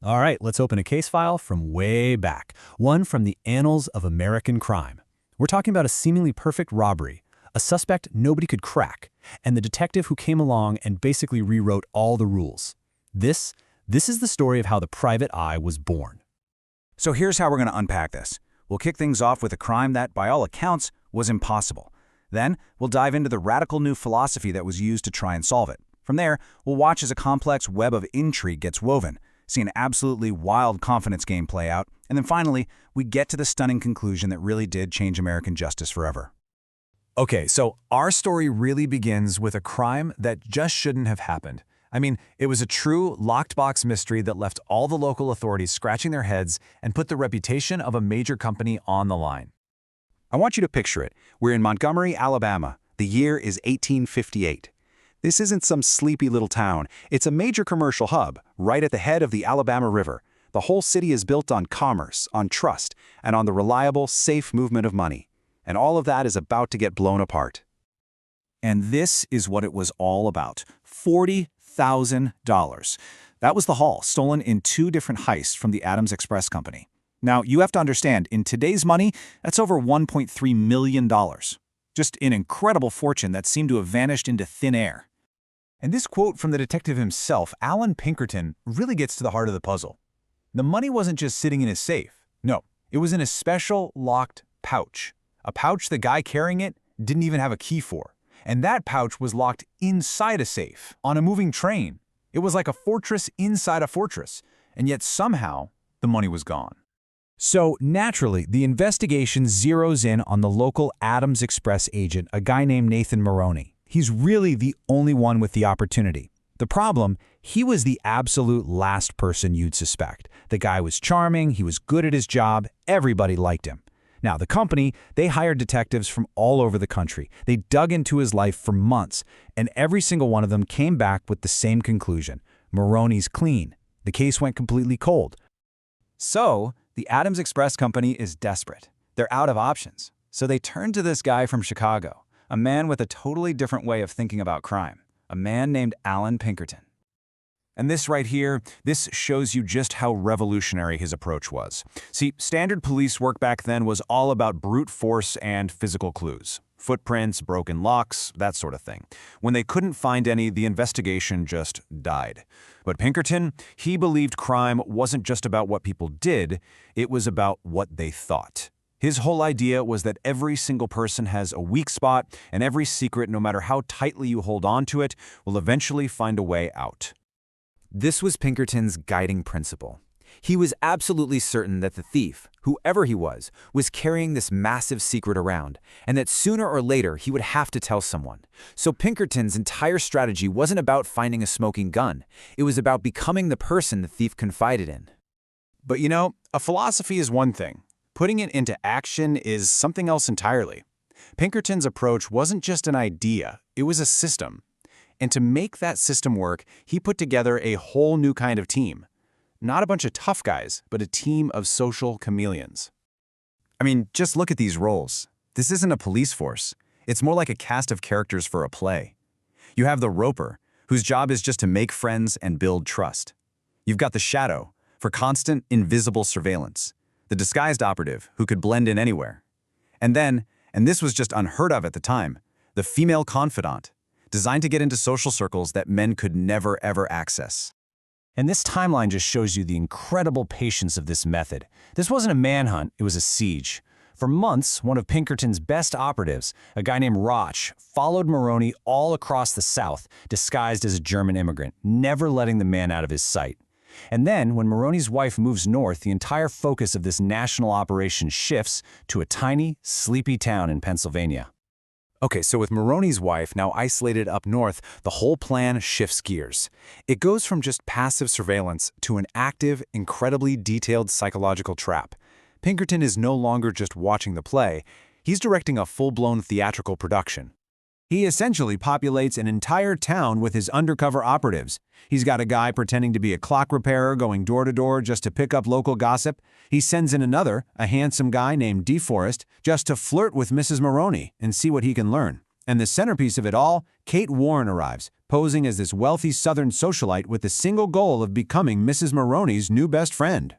All right, let's open a case file from way back, one from the annals of American crime. We're talking about a seemingly perfect robbery, a suspect nobody could crack, and the detective who came along and basically rewrote all the rules. This is the story of how the private eye was born. So here's how we're going to unpack this. We'll kick things off with a crime that, by all accounts, was impossible. Then, we'll dive into the radical new philosophy that was used to try and solve it. From there, we'll watch as a complex web of intrigue gets woven, see an absolutely wild confidence game play out, and then finally, we get to the stunning conclusion that really did change American justice forever. Okay, so our story really begins with a crime that just shouldn't have happened. I mean, it was a true locked box mystery that left all the local authorities scratching their heads and put the reputation of a major company on the line. I want you to picture it. We're in Montgomery, Alabama. The year is 1858. This isn't some sleepy little town. It's a major commercial hub, right at the head of the Alabama River. The whole city is built on commerce, on trust, and on the reliable, safe movement of money. And all of that is about to get blown apart. And this is what it was all about. $40,000. That was the haul, stolen in 2 different heists from the Adams Express Company. Now, you have to understand, in today's money, that's over $1.3 million. Just an incredible fortune that seemed to have vanished into thin air. And this quote from the detective himself, Allan Pinkerton, really gets to the heart of the puzzle. The money wasn't just sitting in his safe. No, it was in a special locked pouch. A pouch the guy carrying it didn't even have a key for. And that pouch was locked inside a safe, on a moving train. It was like a fortress inside a fortress. And yet somehow, the money was gone. So, naturally, the investigation zeroes in on the local Adams Express agent, a guy named Nathan Maroney. He's really the only one with the opportunity. The problem, he was the absolute last person you'd suspect. The guy was charming, he was good at his job, everybody liked him. Now, the company, they hired detectives from all over the country. They dug into his life for months, and every single one of them came back with the same conclusion. Maroney's clean. The case went completely cold. So, the Adams Express Company is desperate. They're out of options. So they turn to this guy from Chicago, a man with a totally different way of thinking about crime, a man named Allan Pinkerton. And this right here, this shows you just how revolutionary his approach was. See, standard police work back then was all about brute force and physical clues. Footprints, broken locks, that sort of thing. When they couldn't find any, the investigation just died. But Pinkerton, he believed crime wasn't just about what people did, it was about what they thought. His whole idea was that every single person has a weak spot, and every secret, no matter how tightly you hold on to it, will eventually find a way out. This was Pinkerton's guiding principle. He was absolutely certain that the thief, whoever he was carrying this massive secret around, and that sooner or later he would have to tell someone. So Pinkerton's entire strategy wasn't about finding a smoking gun. It was about becoming the person the thief confided in. But you know, a philosophy is one thing. Putting it into action is something else entirely. Pinkerton's approach wasn't just an idea, it was a system. And to make that system work, he put together a whole new kind of team. Not a bunch of tough guys, but a team of social chameleons. I mean, just look at these roles. This isn't a police force. It's more like a cast of characters for a play. You have the roper, whose job is just to make friends and build trust. You've got the shadow, for constant, invisible surveillance. The disguised operative, who could blend in anywhere. And then, and this was just unheard of at the time, the female confidant, designed to get into social circles that men could never ever access. And this timeline just shows you the incredible patience of this method. This wasn't a manhunt, it was a siege. For months, one of Pinkerton's best operatives, a guy named Roch, followed Maroney all across the South, disguised as a German immigrant, never letting the man out of his sight. And then, when Maroney's wife moves north, the entire focus of this national operation shifts to a tiny, sleepy town in Pennsylvania. Okay, so with Maroney's wife now isolated up north, the whole plan shifts gears. It goes from just passive surveillance to an active, incredibly detailed psychological trap. Pinkerton is no longer just watching the play, he's directing a full-blown theatrical production. He essentially populates an entire town with his undercover operatives. He's got a guy pretending to be a clock repairer going door to door just to pick up local gossip. He sends in another, a handsome guy named DeForest, just to flirt with Mrs. Maroney and see what he can learn. And the centerpiece of it all, Kate Warren arrives, posing as this wealthy Southern socialite with the single goal of becoming Mrs. Maroney's new best friend.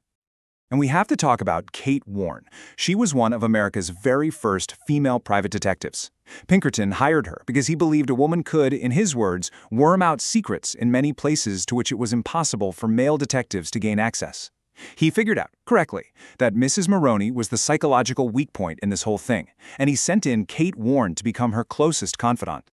And we have to talk about Kate Warren. She was one of America's very first female private detectives. Pinkerton hired her because he believed a woman could, in his words, worm out secrets in many places to which it was impossible for male detectives to gain access. He figured out, correctly, that Mrs. Maroney was the psychological weak point in this whole thing, and he sent in Kate Warren to become her closest confidant.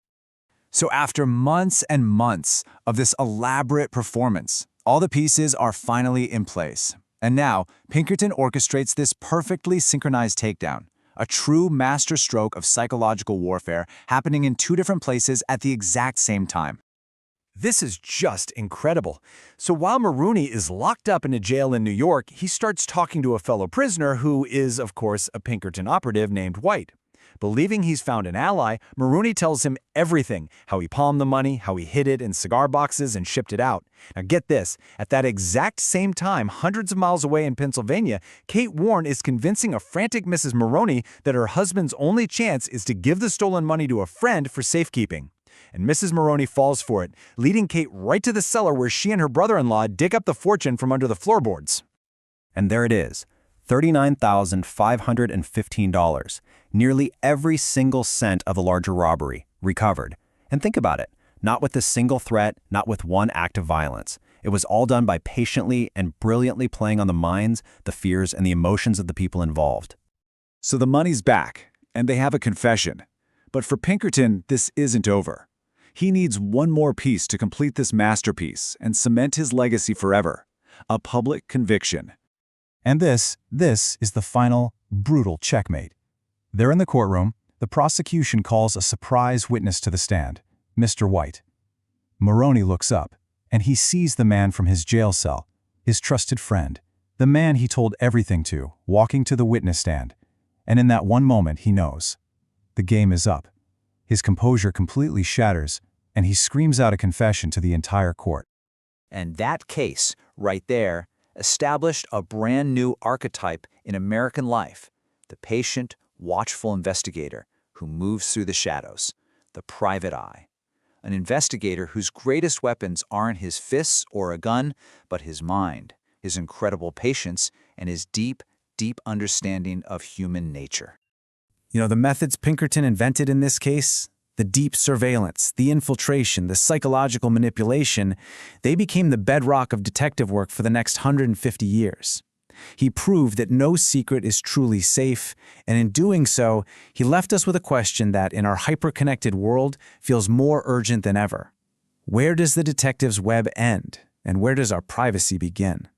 So after months and months of this elaborate performance, all the pieces are finally in place. And now, Pinkerton orchestrates this perfectly synchronized takedown, a true masterstroke of psychological warfare happening in two different places at the exact same time. This is just incredible. So while Maroney is locked up in a jail in New York, he starts talking to a fellow prisoner who is, of course, a Pinkerton operative named White. Believing he's found an ally, Maroney tells him everything, how he palmed the money, how he hid it in cigar boxes and shipped it out. Now get this, at that exact same time, hundreds of miles away in Pennsylvania, Kate Warren is convincing a frantic Mrs. Maroney that her husband's only chance is to give the stolen money to a friend for safekeeping. And Mrs. Maroney falls for it, leading Kate right to the cellar where she and her brother-in-law dig up the fortune from under the floorboards. And there it is, $39,515. Nearly every single cent of the larger robbery, recovered. And think about it, not with a single threat, not with one act of violence. It was all done by patiently and brilliantly playing on the minds, the fears, and the emotions of the people involved. So the money's back, and they have a confession. But for Pinkerton, this isn't over. He needs one more piece to complete this masterpiece and cement his legacy forever. A public conviction. And this is the final, brutal checkmate. There in the courtroom, the prosecution calls a surprise witness to the stand, Mr. White. Maroney looks up, and he sees the man from his jail cell, his trusted friend, the man he told everything to, walking to the witness stand. And in that one moment, he knows. The game is up. His composure completely shatters, and he screams out a confession to the entire court. And that case, right there, established a brand new archetype in American life, the patient, watchful investigator who moves through the shadows, the private eye. An investigator whose greatest weapons aren't his fists or a gun, but his mind, his incredible patience, and his deep, deep understanding of human nature. You know, the methods Pinkerton invented in this case, the deep surveillance, the infiltration, the psychological manipulation, they became the bedrock of detective work for the next 150 years. He proved that no secret is truly safe, and in doing so, he left us with a question that, in our hyper-connected world, feels more urgent than ever. Where does the detective's web end, and where does our privacy begin?